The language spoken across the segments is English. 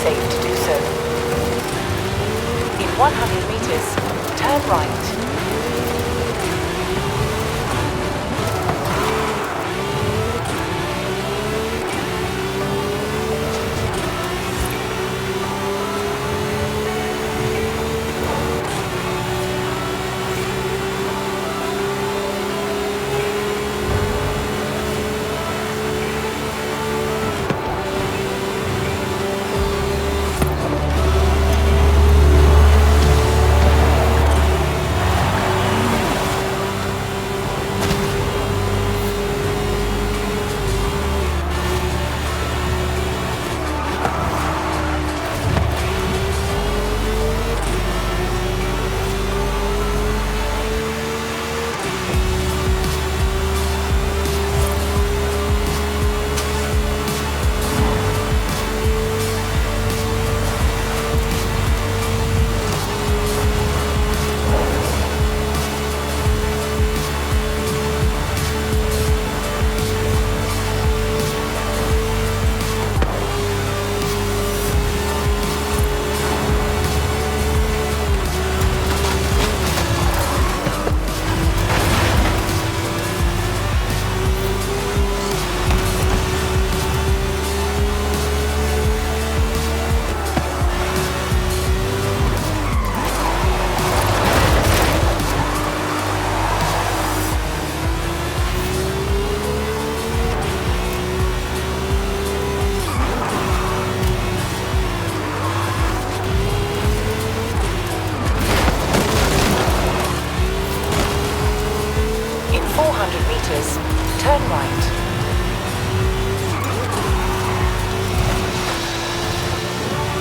safe to do so. In 100 meters, turn right. Turn right.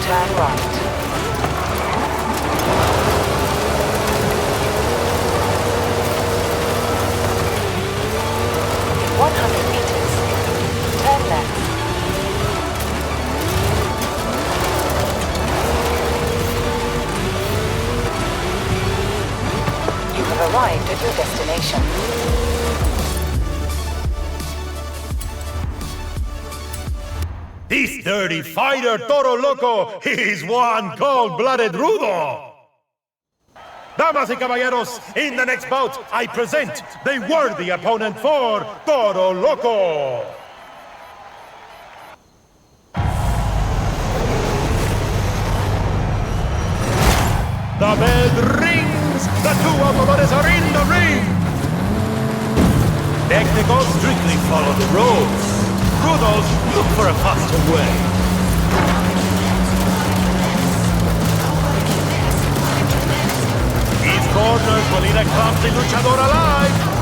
Turn right. In 100 meters, turn left. You have arrived at your destination. This dirty fighter, Toro Loco, is one cold-blooded rudo! Damas y caballeros, in the next bout, I present the worthy opponent for Toro Loco! The bell rings! The two automobiles are in the ring! Technicals strictly follow the rules. Rudos, look for a faster way. These corners will lead a clumsy luchador alive.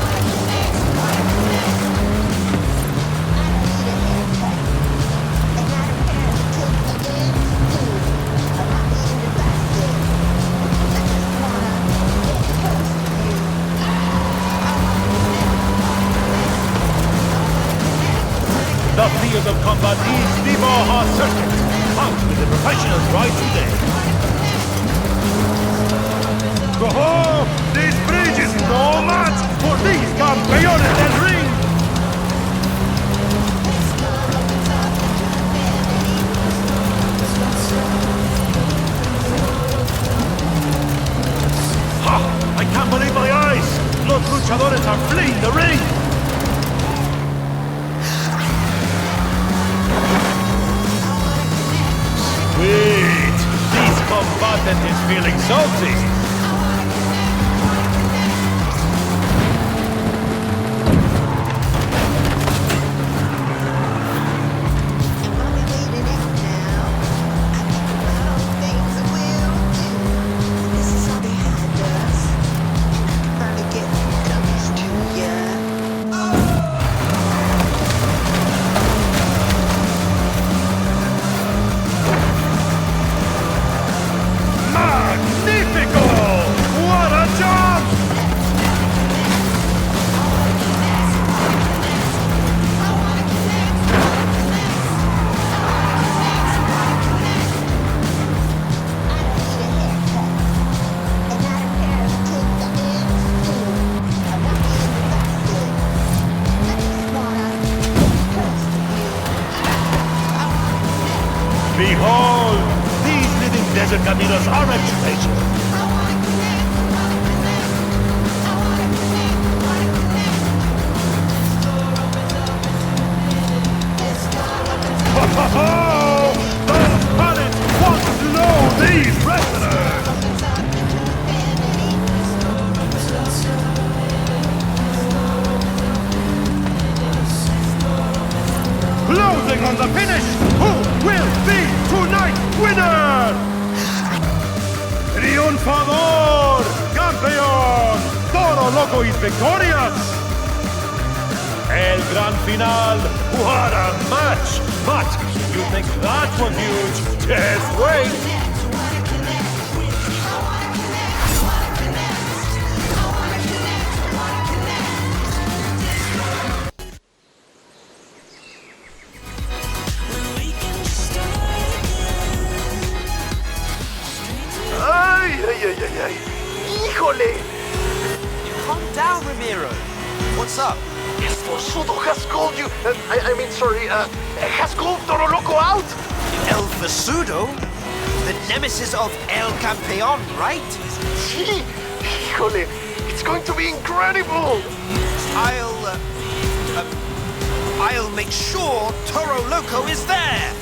The field of combat is the Baja Circuit. Out with the professionals right today. Oh, this bridge is no match for these campeones del ring. Ha! I can't believe my eyes. Los luchadores are fleeing the ring. Wait! This combatant is feeling salty! Magnifico! Behold, these living desert caminos are a treasure. Oh, the planet wants to know these wrestlers! Closing on the finish, who will be tonight's winner? Triunfador, campeón, Toro Loco is victorious! El gran final, what a match! But you think that was huge? Just wait! Ay, ay, ay, ay, ay. ¡Híjole! Calm down, Ramiro. What's up? Soto has called you. Has called Toro Loco out. El Forzudo? The nemesis of El Campeón, right? Sí. Híjole. It's going to be incredible. I'll make sure Toro Loco is there.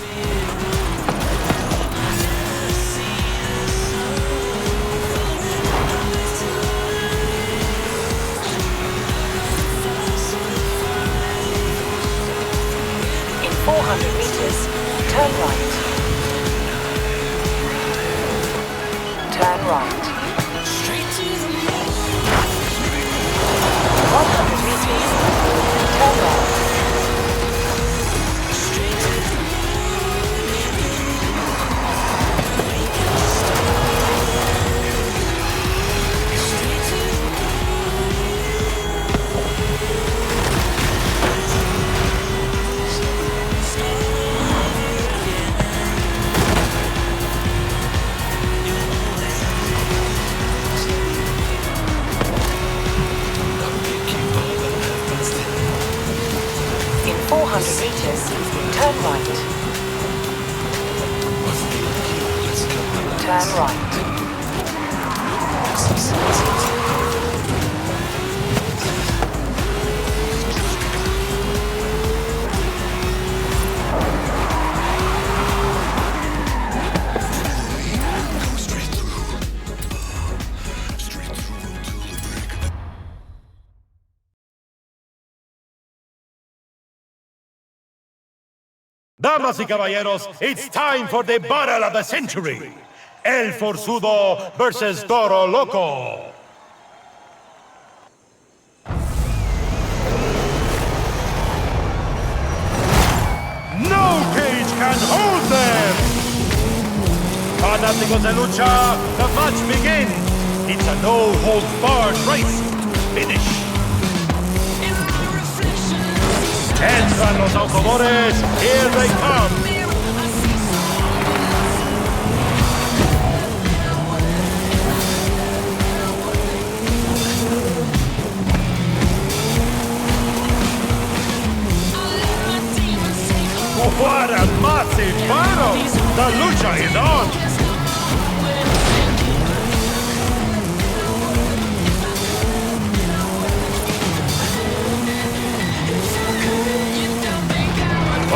In 400 meters, turn right. Turn right. 100 meters, turn left. In 400 meters, turn right. Turn right. Damas y caballeros, it's time for the battle of the century. El Forzudo versus Toro Loco. No cage can hold them! Fanáticos de lucha, the match begins. It's a no-holds-barred race. Finish. Entran los automóviles. Here they come. What a massive battle! The lucha is on!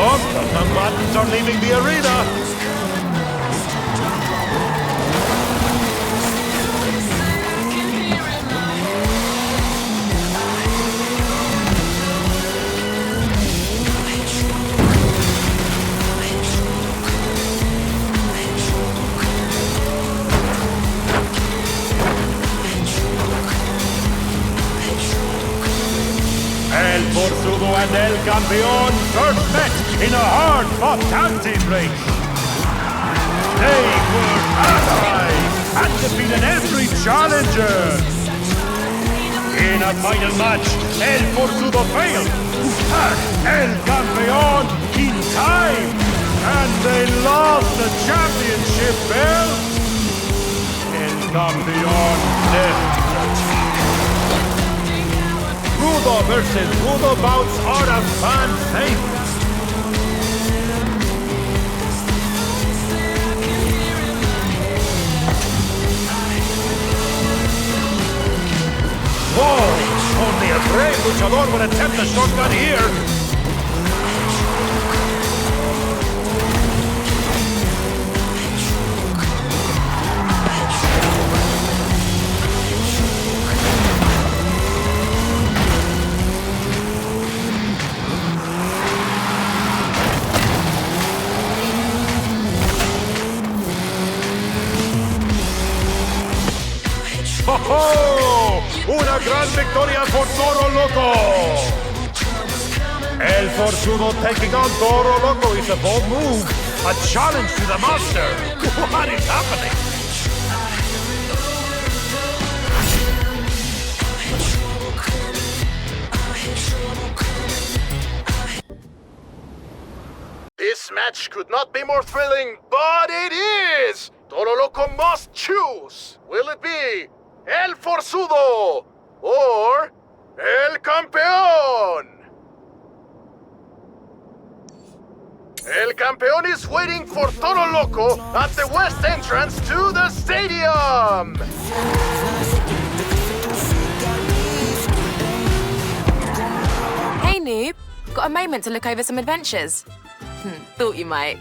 Oh, the combatants are leaving the arena! El Forzudo and El Campeón first met in a hard-fought tag team race. They were allies and defeated every challenger. In a final match, El Forzudo failed to pass El Campeón in time, and they lost the championship belt. El Campeón left the team. Rudo versus Rudo bouts are a fan favorite. luchador would attempt a shortcut here. ¡Oh! ¡Una gran victoria por Toro Loco! El Forzudo taking on Toro Loco is a bold move. A challenge to the master. What is happening? This match could not be more thrilling, but it is! Toro Loco must choose! Will it be El Forzudo or El Campeón? El Campeón is waiting for Toro Loco at the west entrance to the stadium! Hey noob, got a moment to look over some adventures? Thought you might.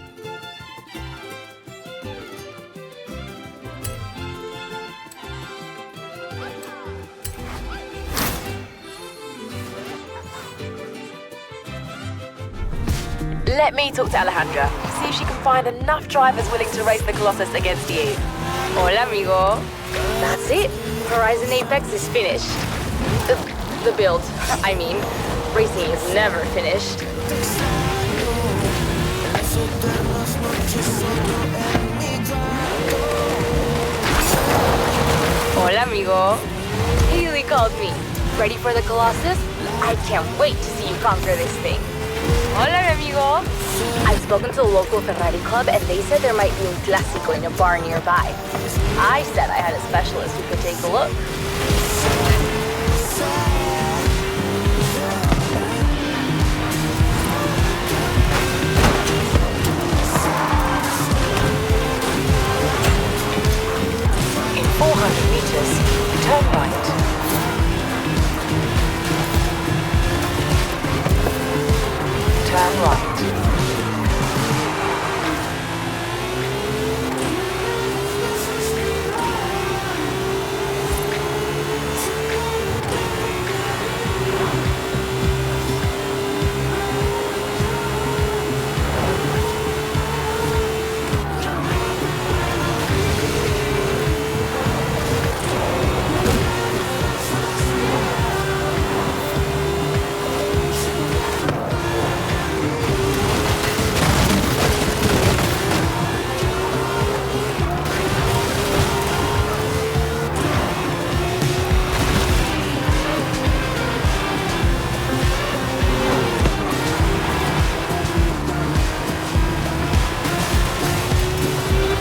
Let me talk to Alejandra, see if she can find enough drivers willing to race the Colossus against you. Hola, amigo. That's it. Horizon Apex is finished. The build. I mean, racing is never finished. Hola, amigo. Haley called me. Ready for the Colossus? I can't wait to see you conquer this thing. Hola, amigo. I've spoken to the local Ferrari club and they said there might be a Clásico in a bar nearby. I said I had a specialist who could take a look. In 400 meters, turn right. Turn right.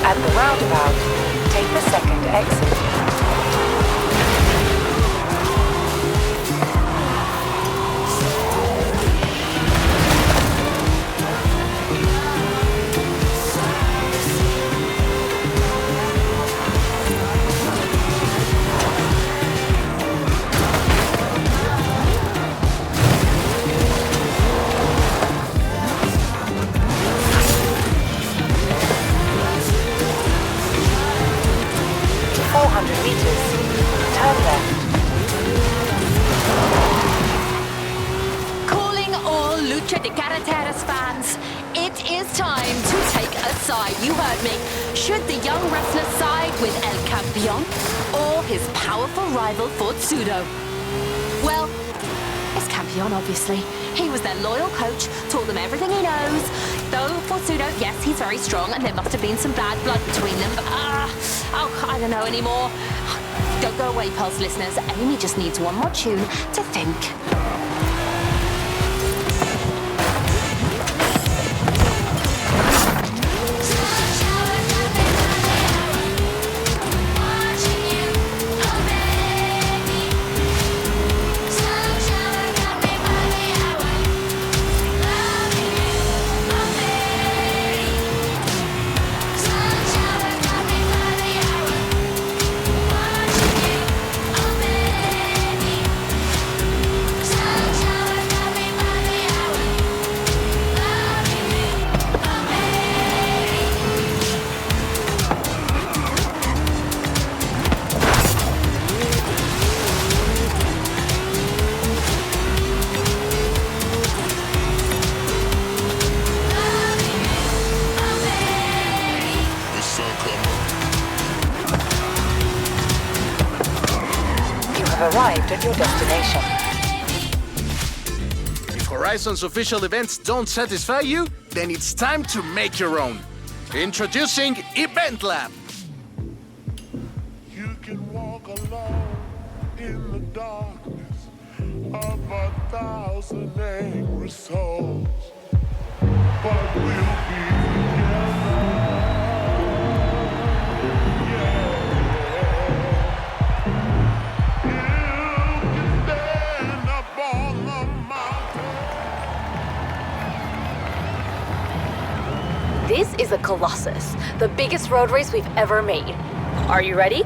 At the roundabout, take the second exit. Calling all Lucha de Carreteras fans, it is time to take a side. You heard me. Should the young wrestler side with El Campeón or his powerful rival Forzudo? Well, it's Campeón, obviously. He was their loyal coach, taught them everything he knows. Though Forzudo, yes, he's very strong, and there must have been some bad blood between them, but I don't know anymore. Don't go away, Pulse listeners. Amy just needs one more tune to think. have arrived at your destination. If Horizon's official events don't satisfy you, then it's time to make your own. Introducing Event Lab. You can walk alone in the darkness of 1,000 angry souls, but we'll be together. Yeah. You can stand up on the mountain. This is a Colossus, the biggest road race we've ever made. Are you ready?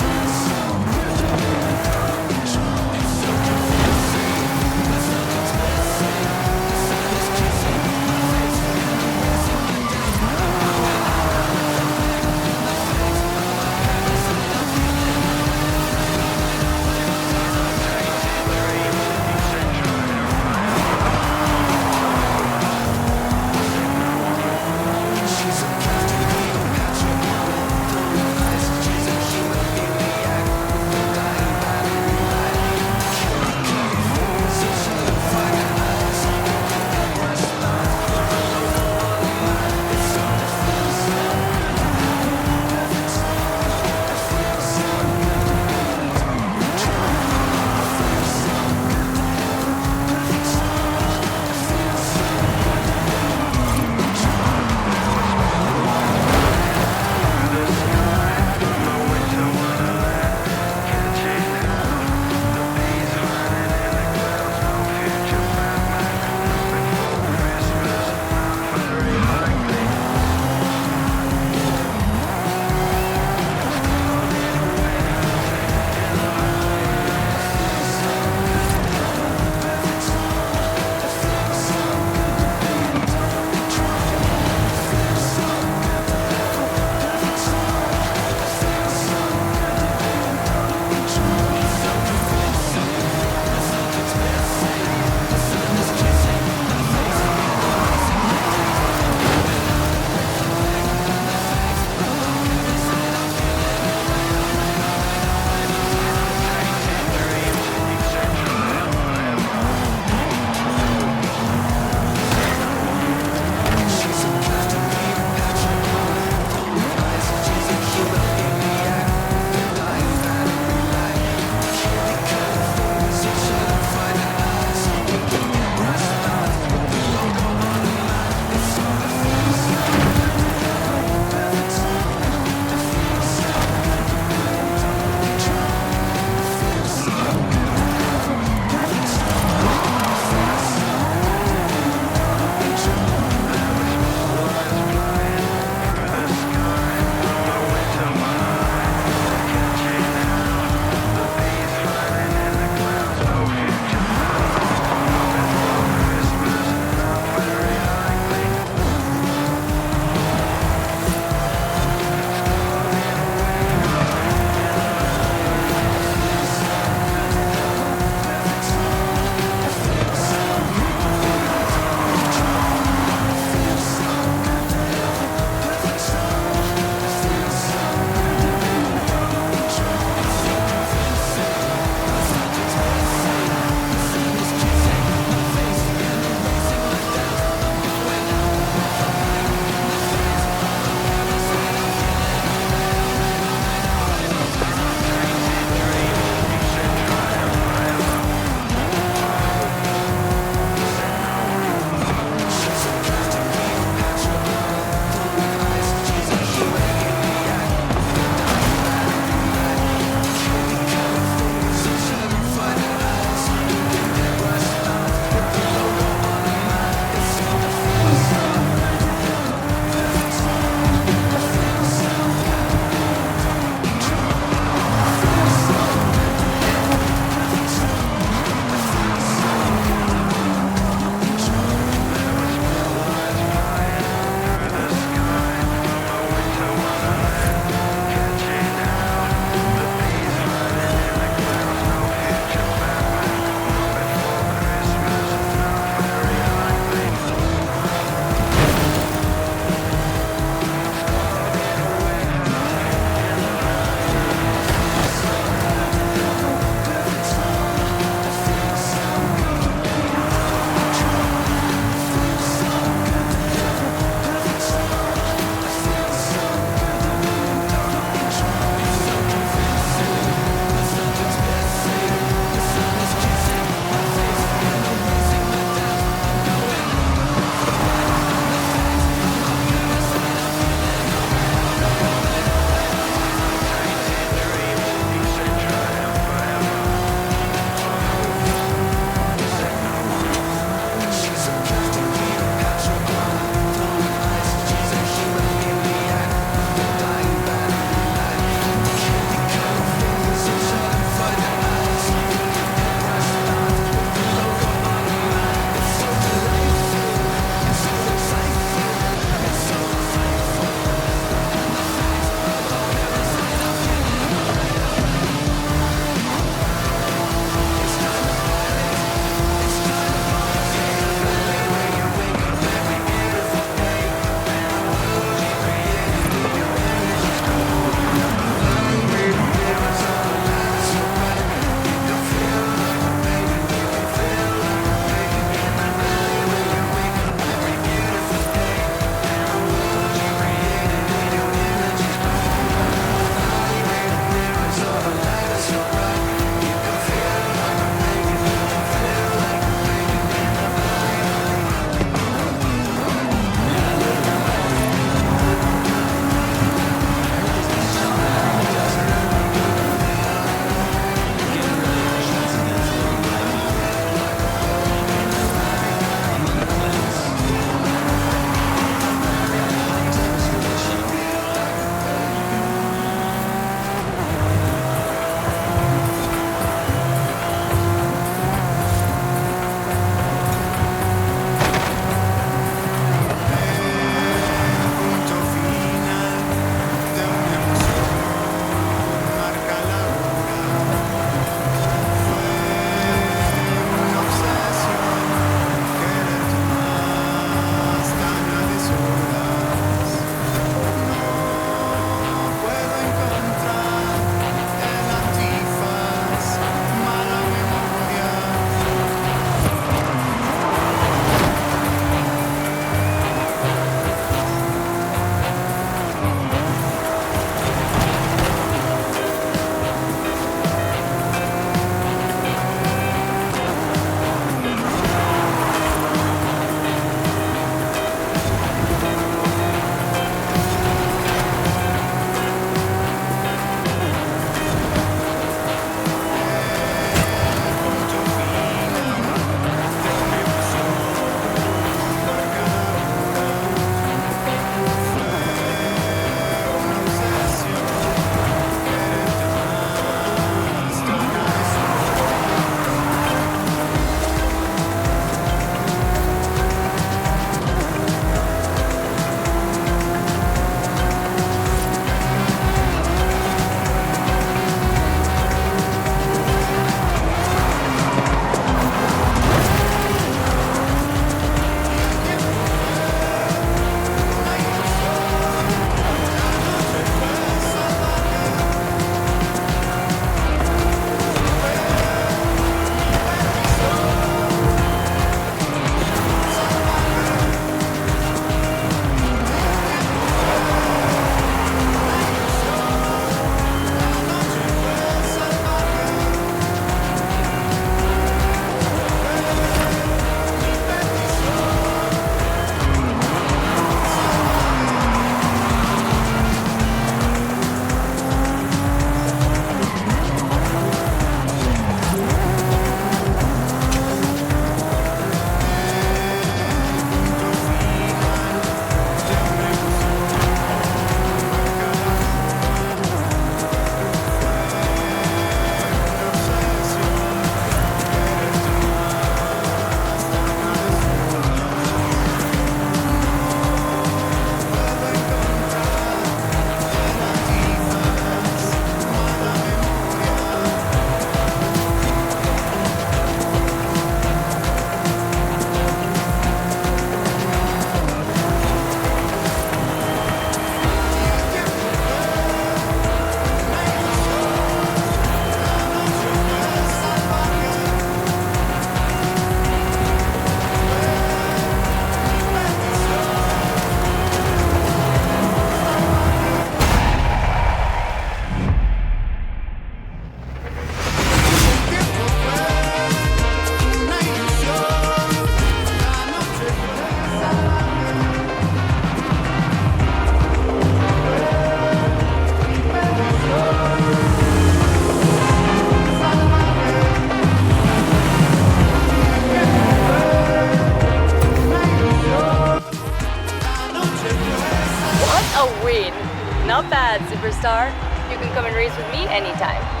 race with me anytime.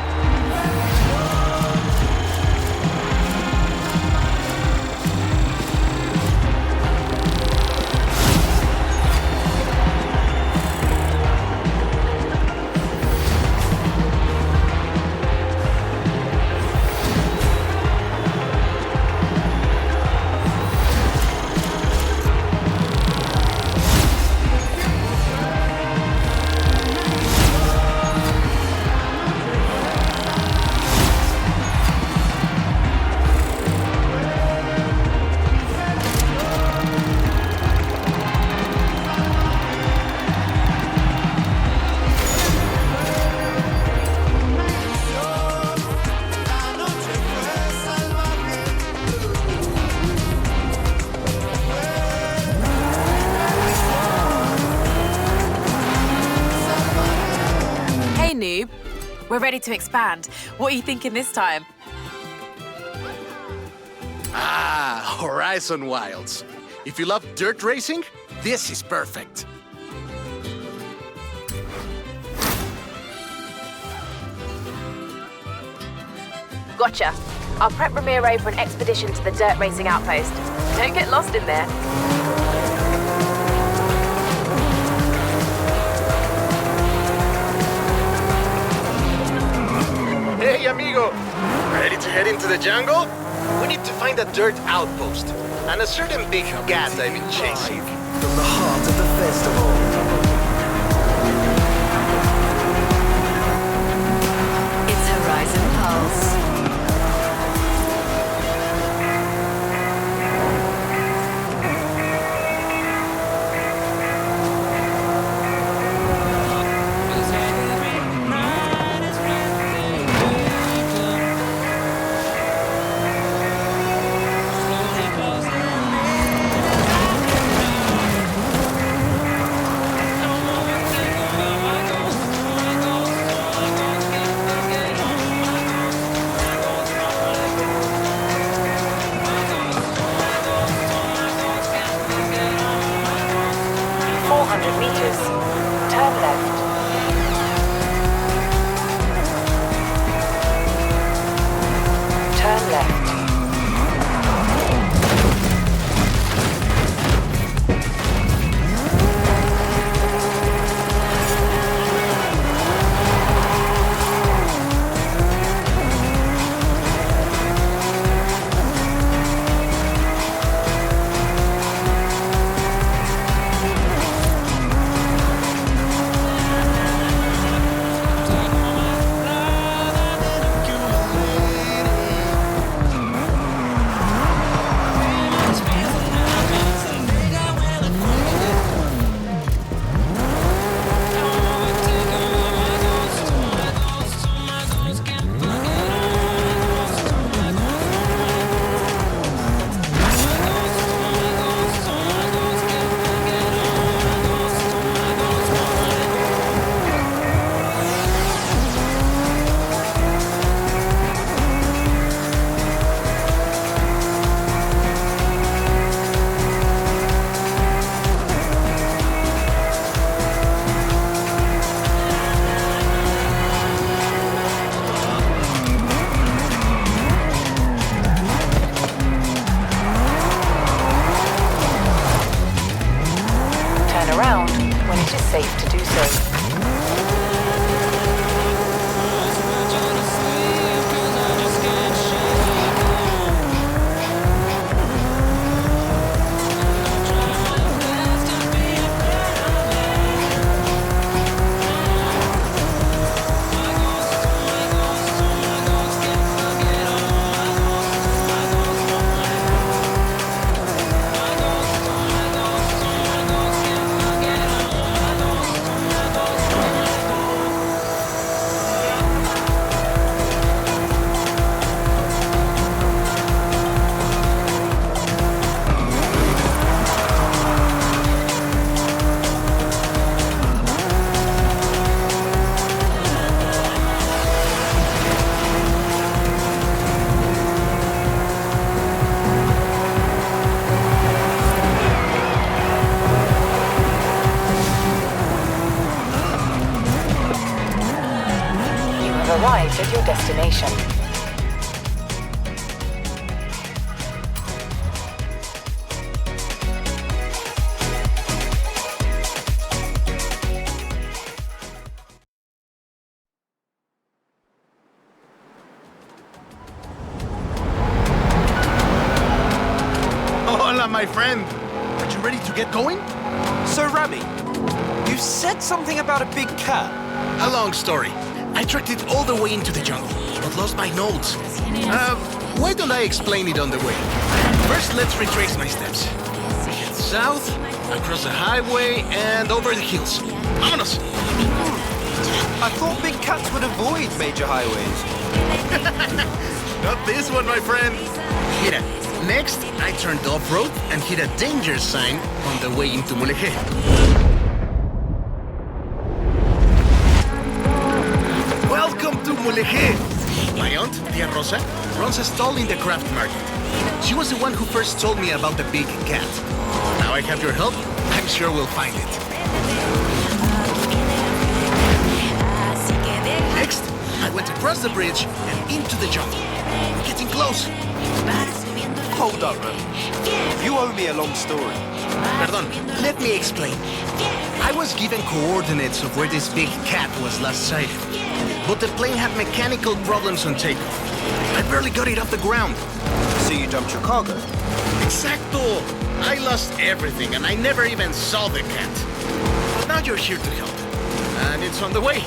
Hey, noob. We're ready to expand. What are you thinking this time? Ah, Horizon Wilds. If you love dirt racing, this is perfect. Gotcha. I'll prep Ramiro for an expedition to the dirt racing outpost. Don't get lost in there. Hey, amigo! Ready to head into the jungle? We need to find a dirt outpost and a certain big cat I've been chasing. From the heart of the festival. It's Horizon Pulse. have arrived at your destination. Hola, my friend. Are you ready to get going? So, Rami, you said something about a big cat. A long story. I tracked it all the way into the jungle, but lost my notes. Why don't I explain it on the way? First, let's retrace my steps. Head south, across the highway, and over the hills. Vámonos! I thought big cats would avoid major highways. Not this one, my friend. Mira, next, I turned off-road and hit a danger sign on the way into Mulegé. Welcome to Mulegé! My aunt, Tia Rosa, runs a stall in the craft market. She was the one who first told me about the big cat. Now I have your help, I'm sure we'll find it. Next, I went across the bridge and into the jungle. We're getting close. Hold up, Rami. You owe me a long story. Pardon, let me explain. I was given coordinates of where this big cat was last sighted. But the plane had mechanical problems on takeoff. I barely got it off the ground. So you dumped your cargo? Exacto! I lost everything and I never even saw the cat. But now you're here to help. And it's on the way.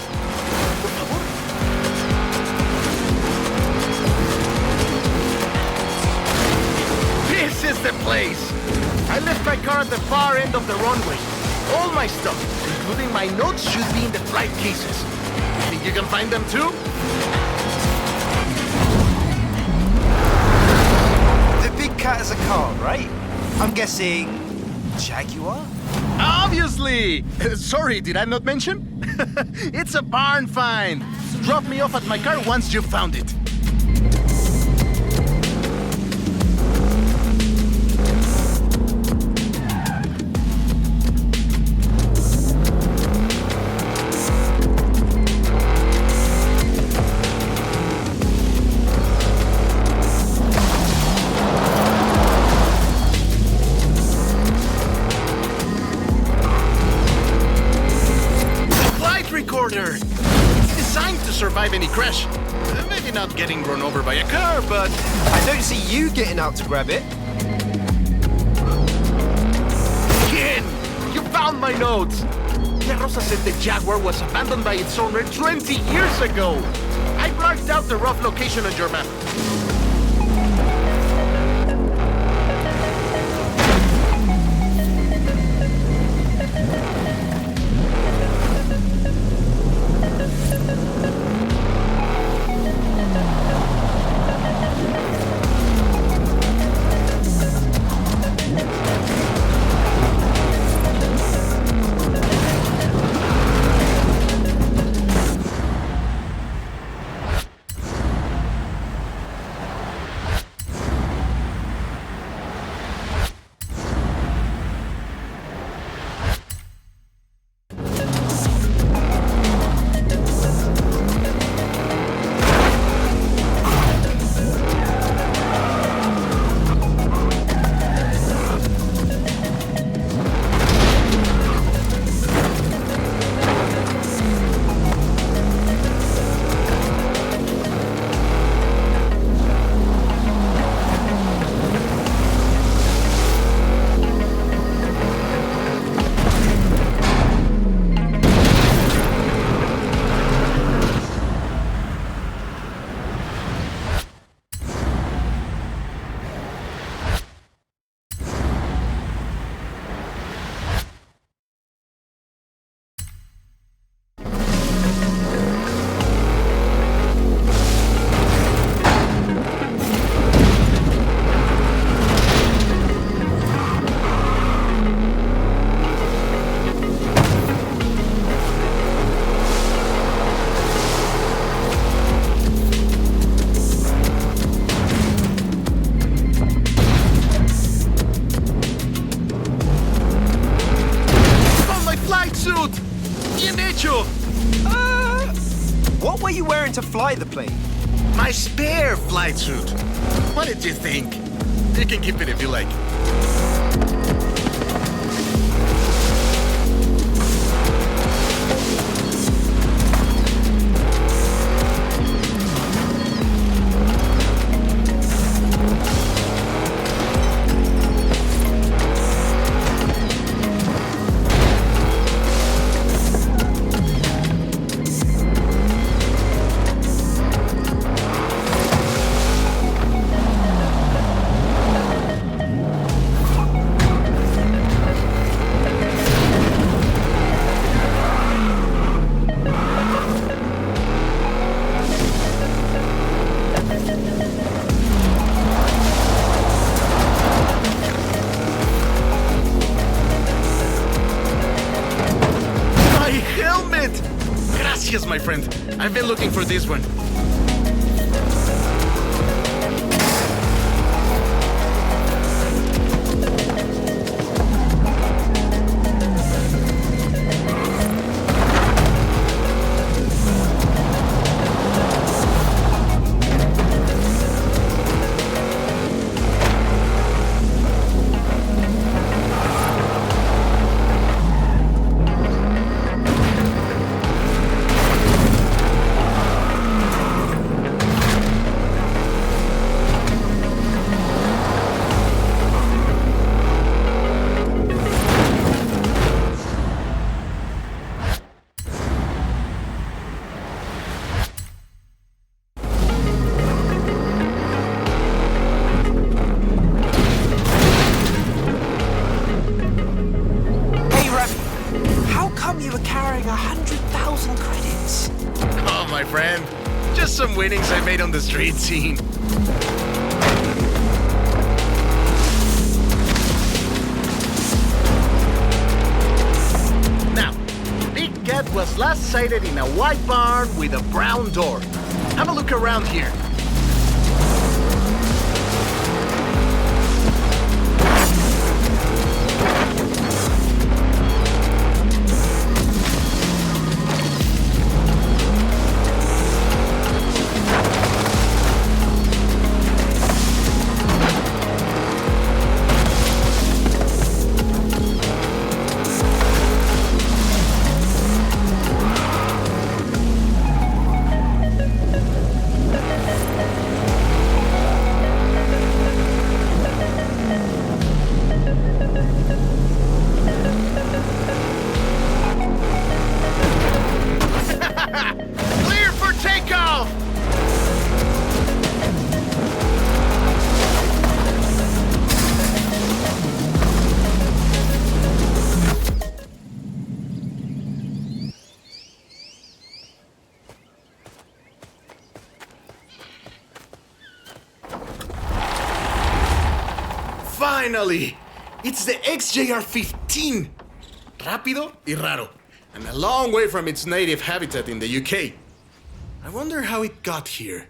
Por favor. This is the place! I left my car at the far end of the runway. All my stuff, including my notes, should be in the flight cases. Think you can find them too? The big cat is a car, right? I'm guessing Jaguar? Obviously! Sorry, did I not mention? It's a barn find. Drop me off at my car once you've found it. Recorder. It's designed to survive any crash. Maybe not getting run over by a car, but... I don't see you getting out to grab it. Ken! You found my notes! Tia Rosa said the Jaguar was abandoned by its owner 20 years ago! I marked out the rough location on your map. fly the plane. My spare flight suit. What did you think? You can keep it if you like. Gracias, my friend. I've been looking for this one. carrying 100,000 credits. Oh, my friend. Just some winnings I made on the street scene. Now, Big Cat was last sighted in a white barn with a brown door. Have a look around here. Clear for takeoff! Finally! It's the XJR-15! Rápido y raro, and a long way from its native habitat in the UK. I wonder how it got here.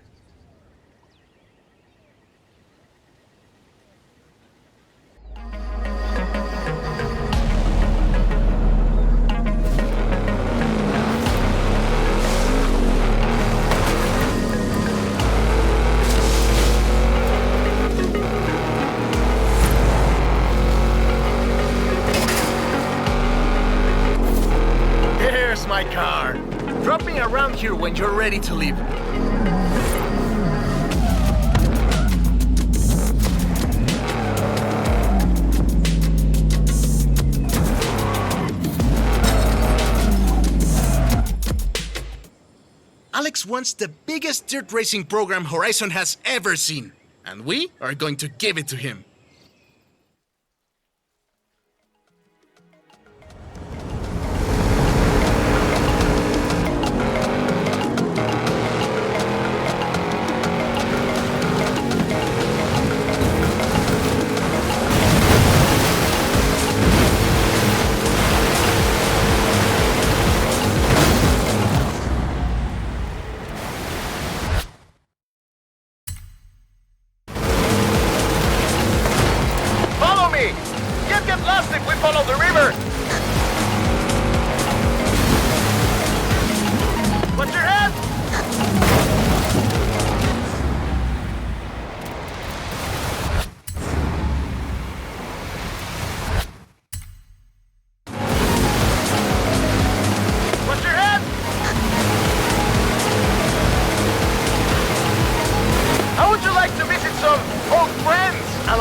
Here's my car. Drop me around here when you're ready to leave. Alex wants the biggest dirt racing program Horizon has ever seen, and we are going to give it to him.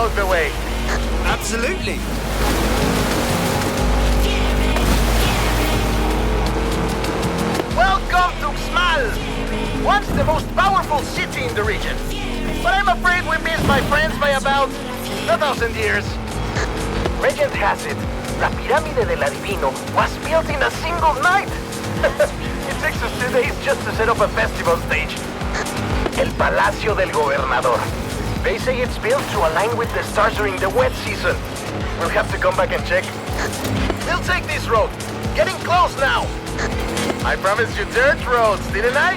along the way. Absolutely. Welcome to Xmal, once the most powerful city in the region. But I'm afraid we missed my friends by about 1,000 years. Legend has it, La Pirámide del Adivino was built in a single night. It takes us 2 days just to set up a festival stage. El Palacio del Gobernador. They say it's built to align with the stars during the wet season. We'll have to come back and check. We'll take this road. Getting close now. I promised you dirt roads, didn't I?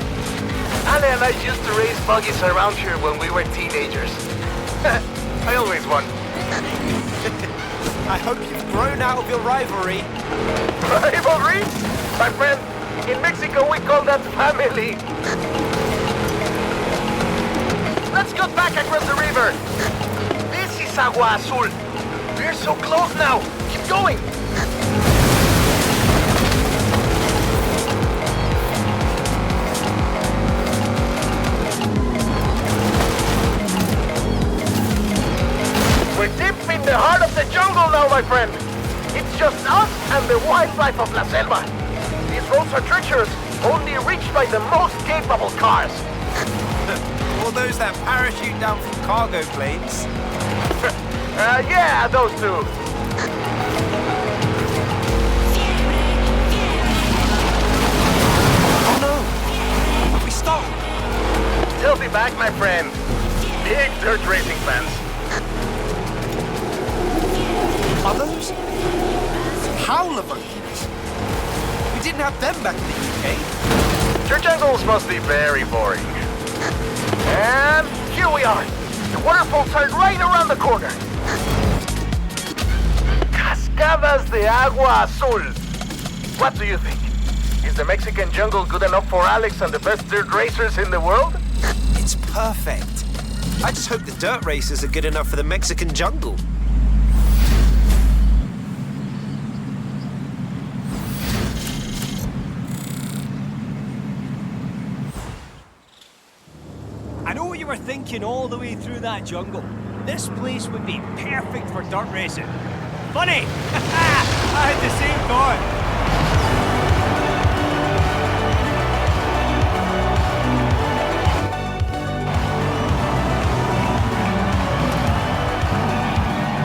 Ale and I used to race buggies around here when we were teenagers. I always won. I hope you've grown out of your rivalry. Rivalry? My friend, in Mexico we call that family. Let's go back across the river. This is Agua Azul. We're so close now. Keep going. We're deep in the heart of the jungle now, my friend. It's just us and the wildlife of La Selva. These roads are treacherous, only reached by the most capable cars. All those that parachute down from cargo planes. Yeah, those two. Oh no! We stopped! He'll be back, my friend. Big dirt racing fans. Are those howler monkeys? We didn't have them back in the UK. Your jungles must be very boring. And here we are. The waterfalls are right around the corner. Cascadas de Agua Azul. What do you think? Is the Mexican jungle good enough for Alex and the best dirt racers in the world? It's perfect. I just hope the dirt racers are good enough for the Mexican jungle. I know what you were thinking all the way through that jungle. This place would be perfect for dirt racing. Funny! I had the same thought.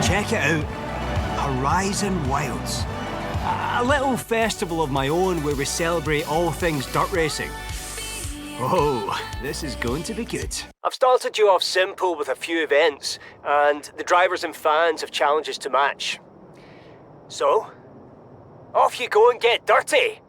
Check it out. Horizon Wilds. A little festival of my own where we celebrate all things dirt racing. Oh, this is going to be good. I've started you off simple with a few events, and the drivers and fans have challenges to match. So, off you go and get dirty!